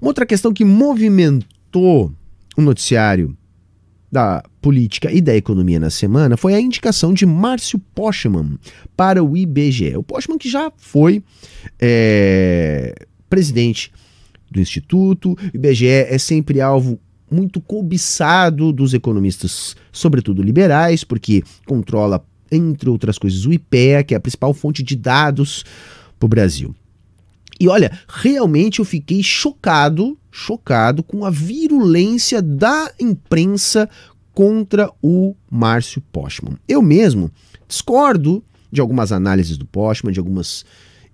Uma outra questão que movimentou o noticiário da política e da economia na semana foi a indicação de Márcio Postman para o IBGE. O Postman que já foi presidente do Instituto. O IBGE é sempre alvo muito cobiçado dos economistas, sobretudo liberais, porque controla, entre outras coisas, o IPEA, que é a principal fonte de dados para o Brasil. E olha, realmente eu fiquei chocado com a virulência da imprensa contra o Márcio Postman. Eu mesmo discordo de algumas análises do Postman, de algumas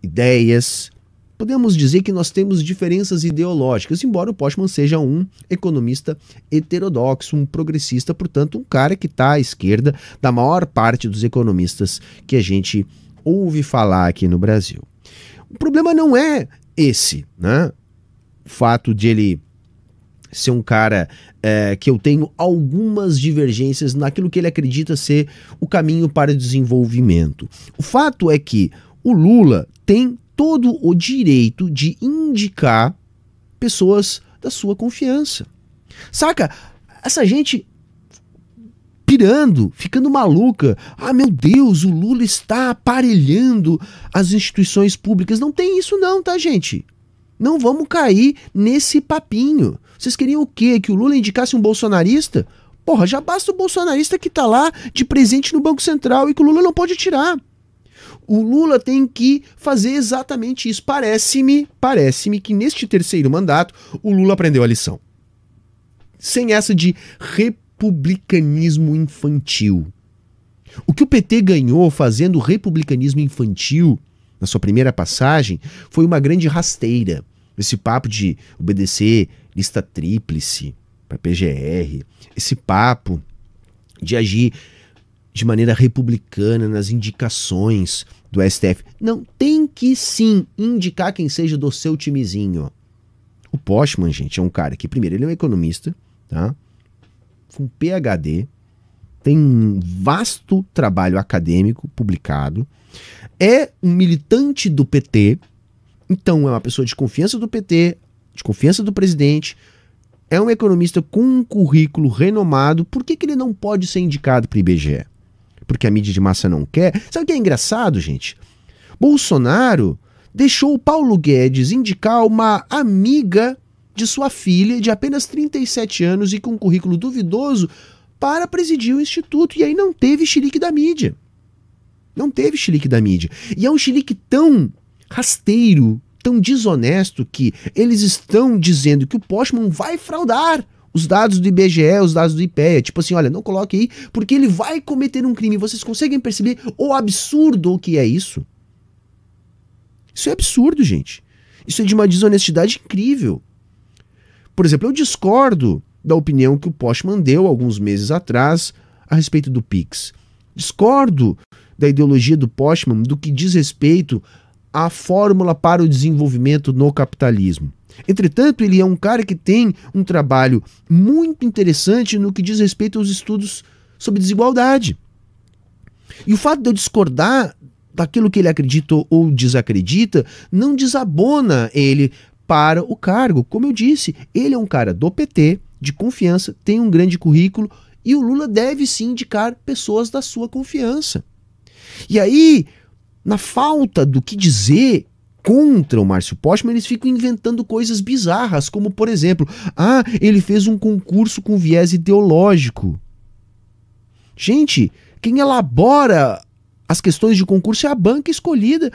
ideias. Podemos dizer que nós temos diferenças ideológicas, embora o Postman seja um economista heterodoxo, um progressista, portanto, um cara que está à esquerda da maior parte dos economistas que a gente ouve falar aqui no Brasil. O problema não é esse, né? O fato de ele ser um cara que eu tenho algumas divergências naquilo que ele acredita ser o caminho para o desenvolvimento. O fato é que o Lula tem todo o direito de indicar pessoas da sua confiança. Saca? Essa gente pirando, ficando maluca. Ah, meu Deus, o Lula está aparelhando as instituições públicas. Não tem isso não, tá, gente? Não vamos cair nesse papinho. Vocês queriam o quê? Que o Lula indicasse um bolsonarista? Porra, já basta o bolsonarista que tá lá de presente no Banco Central e que o Lula não pode tirar. O Lula tem que fazer exatamente isso. Parece-me que neste terceiro mandato o Lula aprendeu a lição. Sem essa de republicanismo infantil. O que o PT ganhou fazendo republicanismo infantil na sua primeira passagem foi uma grande rasteira. Esse papo de obedecer lista tríplice para PGR, esse papo de agir de maneira republicana nas indicações do STF. Não, tem que sim indicar quem seja do seu timezinho. O Postman, gente, é um cara que, primeiro, ele é um economista, tá? Com PhD, tem um vasto trabalho acadêmico publicado, é um militante do PT, então é uma pessoa de confiança do PT, de confiança do presidente, é um economista com um currículo renomado. Por que ele não pode ser indicado para o IBGE? Porque a mídia de massa não quer? Sabe o que é engraçado, gente? Bolsonaro deixou o Paulo Guedes indicar uma amiga de sua filha de apenas 37 anos e com um currículo duvidoso para presidir o Instituto. E aí não teve chilique da mídia. Não teve chilique da mídia. E é um chilique tão rasteiro, tão desonesto, que eles estão dizendo que o Postman vai fraudar os dados do IBGE, os dados do IPEA. Tipo assim, olha, não coloque aí, porque ele vai cometer um crime. Vocês conseguem perceber o absurdo que é isso? Isso é absurdo, gente. Isso é de uma desonestidade incrível. Por exemplo, eu discordo da opinião que o Postman deu alguns meses atrás a respeito do Pix. Discordo da ideologia do Postman do que diz respeito à fórmula para o desenvolvimento no capitalismo. Entretanto, ele é um cara que tem um trabalho muito interessante no que diz respeito aos estudos sobre desigualdade. E o fato de eu discordar daquilo que ele acredita ou desacredita não desabona ele para o cargo. Como eu disse, ele é um cara do PT, de confiança, tem um grande currículo e o Lula deve sim indicar pessoas da sua confiança. E aí, na falta do que dizer contra o Márcio Postman, eles ficam inventando coisas bizarras, como, por exemplo, ele fez um concurso com viés ideológico. Gente, quem elabora as questões de concurso é a banca escolhida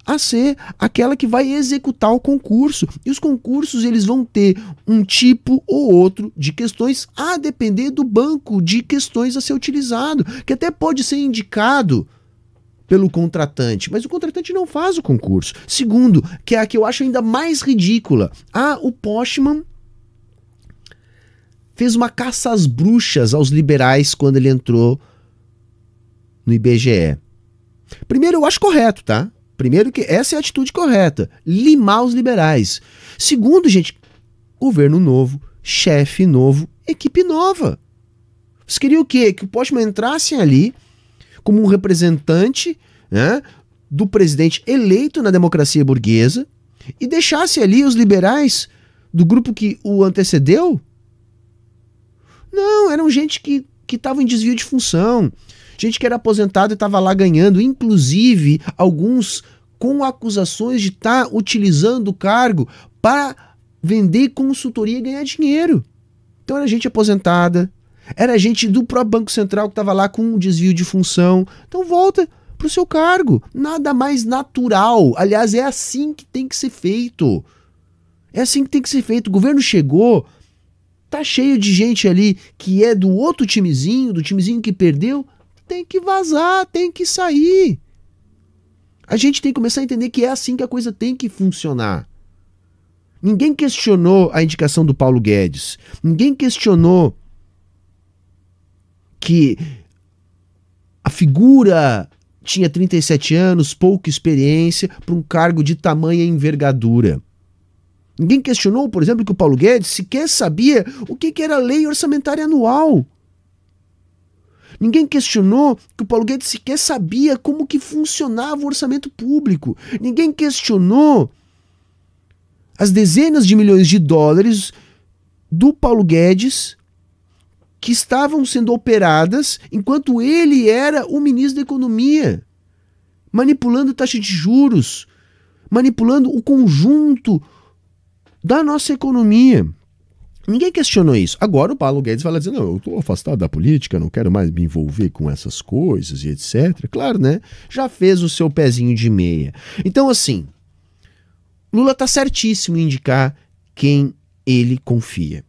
a ser aquela que vai executar o concurso. E os concursos, eles vão ter um tipo ou outro de questões a depender do banco de questões a ser utilizado, que até pode ser indicado pelo contratante, mas o contratante não faz o concurso. Segundo, que é a que eu acho ainda mais ridícula, o Postman fez uma caça às bruxas aos liberais quando ele entrou no IBGE. Primeiro, eu acho correto, tá? Primeiro que essa é a atitude correta, limar os liberais. Segundo, gente, governo novo, chefe novo, equipe nova. Vocês queriam o quê? Que o Postman entrasse ali como um representante, né, do presidente eleito na democracia burguesa e deixasse ali os liberais do grupo que o antecedeu? Não, eram gente que estava em desvio de função, gente que era aposentado e estava lá ganhando, inclusive alguns com acusações de estar utilizando o cargo para vender consultoria e ganhar dinheiro. Então era gente aposentada, era gente do próprio Banco Central que estava lá com um desvio de função. Então volta para o seu cargo. Nada mais natural. Aliás, é assim que tem que ser feito. É assim que tem que ser feito. O governo chegou, tá cheio de gente ali que é do outro timezinho, do timezinho que perdeu. Tem que vazar, tem que sair. A gente tem que começar a entender que é assim que a coisa tem que funcionar. Ninguém questionou a indicação do Paulo Guedes. Ninguém questionou que a figura tinha 37 anos, pouca experiência, para um cargo de tamanha envergadura. Ninguém questionou, por exemplo, que o Paulo Guedes sequer sabia o que era a lei orçamentária anual. Ninguém questionou que o Paulo Guedes sequer sabia como que funcionava o orçamento público. Ninguém questionou as dezenas de milhões de dólares do Paulo Guedes que estavam sendo operadas enquanto ele era o ministro da Economia, manipulando taxa de juros, manipulando o conjunto da nossa economia. Ninguém questionou isso. Agora o Paulo Guedes vai lá dizer, não, eu estou afastado da política, não quero mais me envolver com essas coisas e etc. Claro, né? Já fez o seu pezinho de meia. Então, assim, Lula está certíssimo em indicar quem ele confia.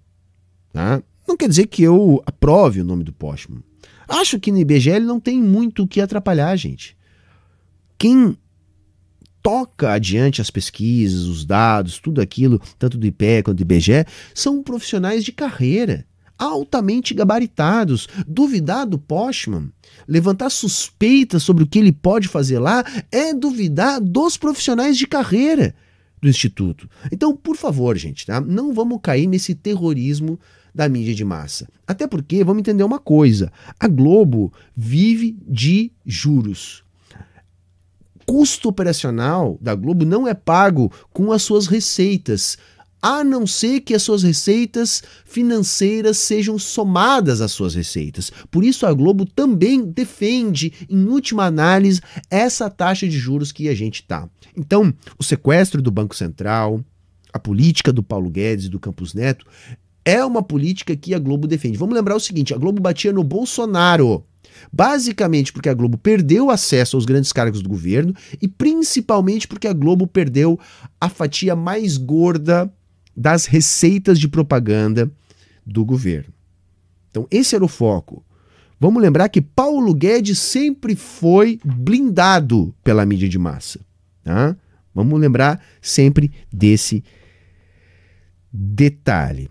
Tá? Não quer dizer que eu aprove o nome do Postman. Acho que no IBGE ele não tem muito o que atrapalhar, gente. Quem toca adiante as pesquisas, os dados, tudo aquilo, tanto do IPEA quanto do IBGE, são profissionais de carreira, altamente gabaritados. Duvidar do Postman, levantar suspeitas sobre o que ele pode fazer lá, é duvidar dos profissionais de carreira do Instituto. Então, por favor, gente, tá? Não vamos cair nesse terrorismo da mídia de massa. Até porque, vamos entender uma coisa, a Globo vive de juros. Custo operacional da Globo não é pago com as suas receitas, a não ser que as suas receitas financeiras sejam somadas às suas receitas. Por isso a Globo também defende, em última análise, essa taxa de juros que a gente tá. Então, o sequestro do Banco Central, a política do Paulo Guedes e do Campos Neto, é uma política que a Globo defende. Vamos lembrar o seguinte, a Globo batia no Bolsonaro, basicamente porque a Globo perdeu acesso aos grandes cargos do governo e principalmente porque a Globo perdeu a fatia mais gorda das receitas de propaganda do governo. Então esse era o foco. Vamos lembrar que Paulo Guedes sempre foi blindado pela mídia de massa. Tá? Vamos lembrar sempre desse detalhe.